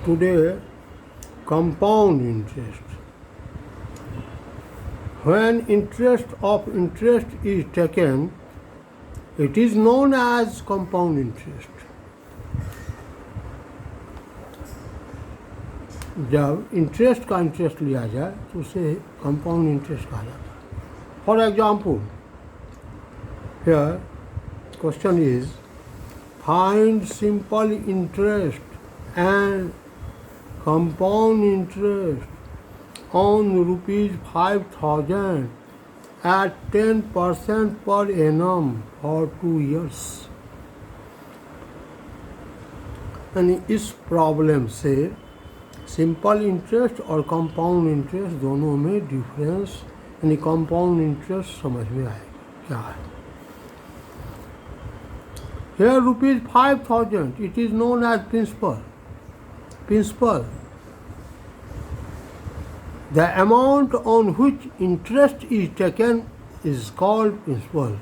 today compound interest. When interest of interest is taken, it is known as compound interest. जब interest का interest लिया जाए तो उसे कंपाउंड इंटरेस्ट कहा जाता है. For example, here question is find simple interest and compound interest on rupees 5,000 at 10% per annum for 2 years. यानी इस प्रॉब्लम से सिंपल इंटरेस्ट और कंपाउंड इंटरेस्ट दोनों में डिफरेंस यानी कंपाउंड इंटरेस्ट समझ में आएगा क्या है. Here rupees 5,000, it is known as principal. Principal. The amount on which interest is taken is called principal.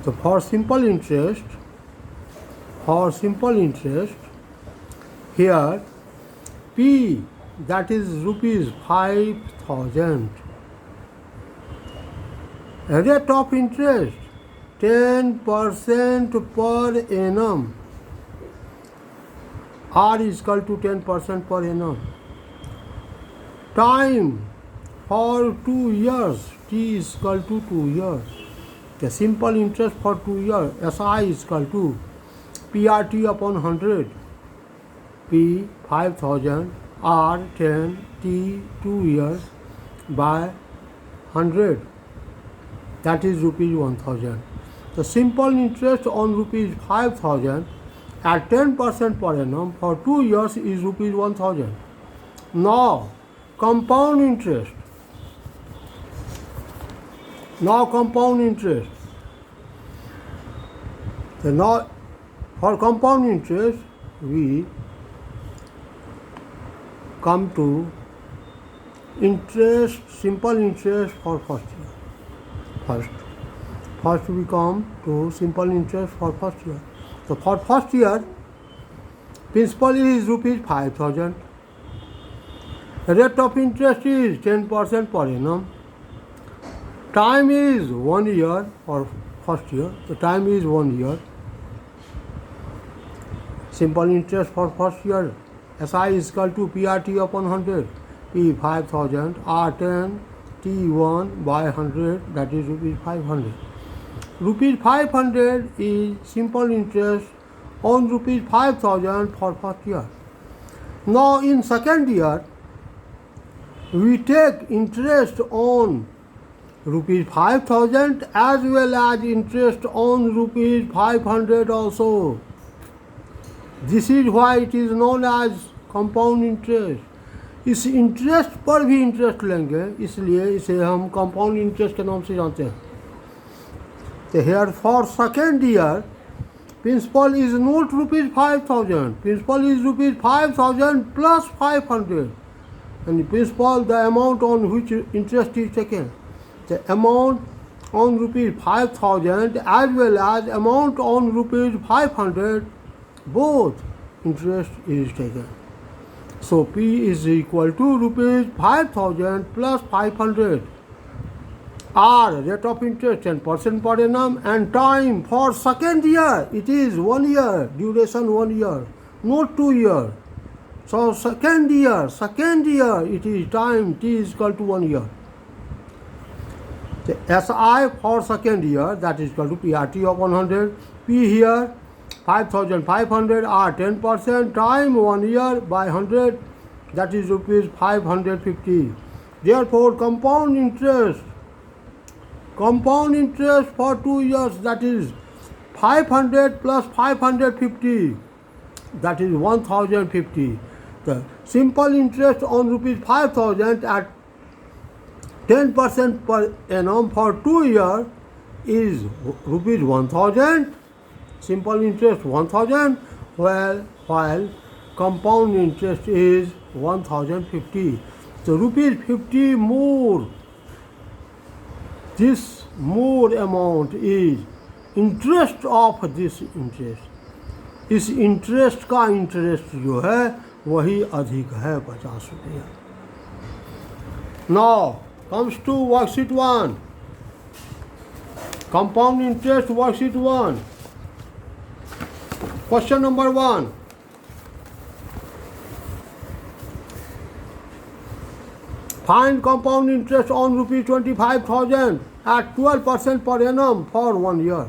So for simple interest, here P, that is rupees 5,000. Rate of interest 10% per annum. R is equal to 10% per annum. Time for 2 years. T is equal to 2 years. The simple interest for 2 years. SI is equal to PRT upon 100. P 5,000, R 10, T 2 years by 100. That is rupees 1,000. The simple interest on rupees 5,000 at 10% per annum for 2 years is rupees 1,000. Now compound interest. So now for compound interest we come to interest, simple interest for first year. First we come to simple interest for first year. So for first year, principal is rupees 5,000. The rate of interest is 10% per annum. Time is 1 year for first year. The time is 1 year. Simple interest for first year. SI is equal to PRT upon 100. P 5,000, R 10, T1 by 100, that is rupees 500. Rupees 500 is simple interest on rupees 5,000 for first year. Now in second year, we take interest on rupees 5,000 as well as interest on rupees 500 also. This is why it is known as compound interest. इस interest पर भी interest लेंगे, इसलिए इसे हम compound interest के नाम से जानते हैं. तो here for second year principal is not rupees 5,000. Principal is rupees 5,000 plus 500. And principal, the amount on which interest is taken, the amount on rupees 5,000 as well as amount on rupees 500, both interest is taken. So P is equal to rupees 5,000 plus 500. R, rate of interest 10% per annum, and time for second year, it is 1 year, duration 1 year, not 2 years. So second year, it is time, T is equal to 1 year. The SI for second year, that is equal to PRT of 100. P here 5,500, R 10%, time 1 year by 100, that is rupees 550. Therefore compound interest for 2 years, that is 500 plus 550, that is 1,050. The simple interest on rupees 5,000 at 10% per annum for 2 years is rupees 1,000. Simple interest 1,000, while compound interest is 1,050. So rupees 50 more. This more amount is interest of this interest. इस interest का interest जो है वही अधिक है 50 रुपया। Now comes to worksheet 1, compound interest worksheet 1। Question number 1, find compound interest on rupees 25,000 at 12% per annum for 1 year.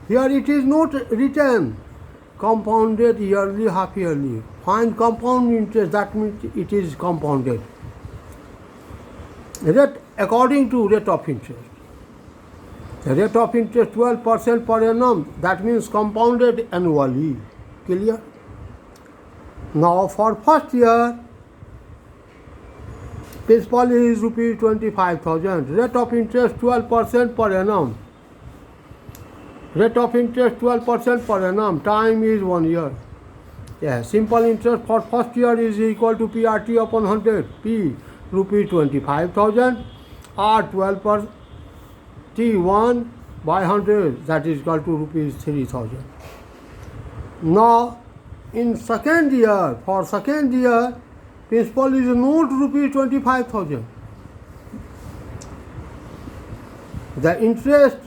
Here it is not written compounded yearly, half yearly. Find compound interest, that means it is compounded. Rate according to rate of interest. The rate of interest 12% per annum, that means compounded annually. Clear? Now for first year, principal is rupees 25,000. Rate of interest 12% per annum. Rate of interest 12% per annum. Time is 1 year. Yeah, simple interest for first year is equal to PRT upon 100. P rupees 25,000 or 12% T1 by 100, that is equal to rupees 3,000. Now in second year, for second year, principal is not rupees 25,000. The interest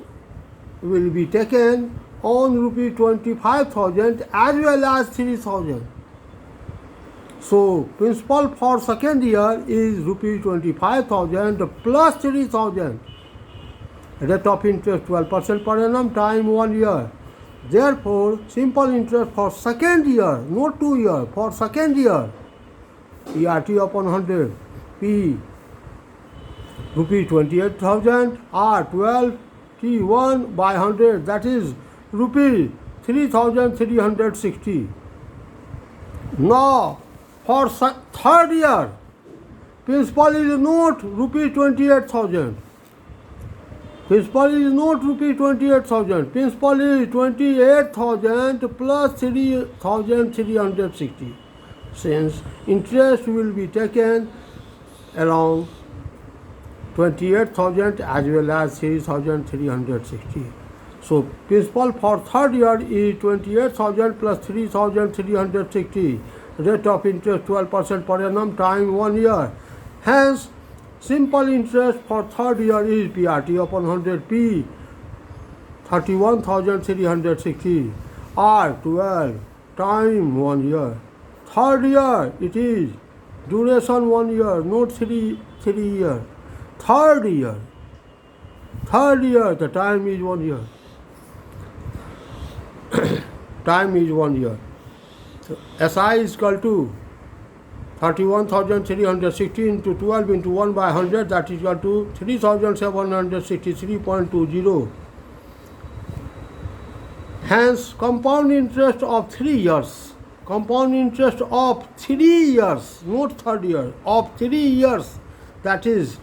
will be taken on rupees 25,000 as well as 3,000. So principal for second year is rupees 25,000 plus 3,000. Rate of interest 12% per annum, time 1 year. Therefore, simple interest for second year, not 2 year, for second year, PRT upon 100, P rupees 28,000 or 12 T1 by 100, that is rupees 3,360. Now for third year, principal is not rupees 28,000. Principal is not rupees 28,000. Principal is 28,000 plus 3,360. Since interest will be taken around 28,000 as well as 3,360. So principal for third year is 28,000 plus 3,360. Rate of interest 12% per annum, time 1 year. Hence, simple interest for third year is PRT upon 100, P 31,360 or 12, time 1 year. Third year it is duration 1 year, not 3 years. Third year, the time is 1 year. Time is 1 year. So SI is equal to 31,360 into 12 into 1 by 100, that is equal to 3,763.20. Hence, compound interest of 3 years. Compound interest of 3 years, not third year, of 3 years, that is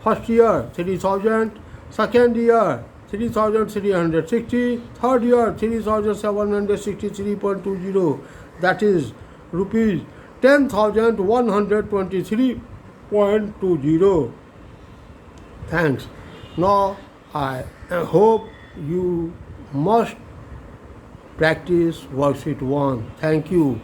first year 3,000, second year 3,360, third year 3,763.20, that is rupees 10,123.20. Thanks. Now I hope you must practice worksheet 1. Thank you.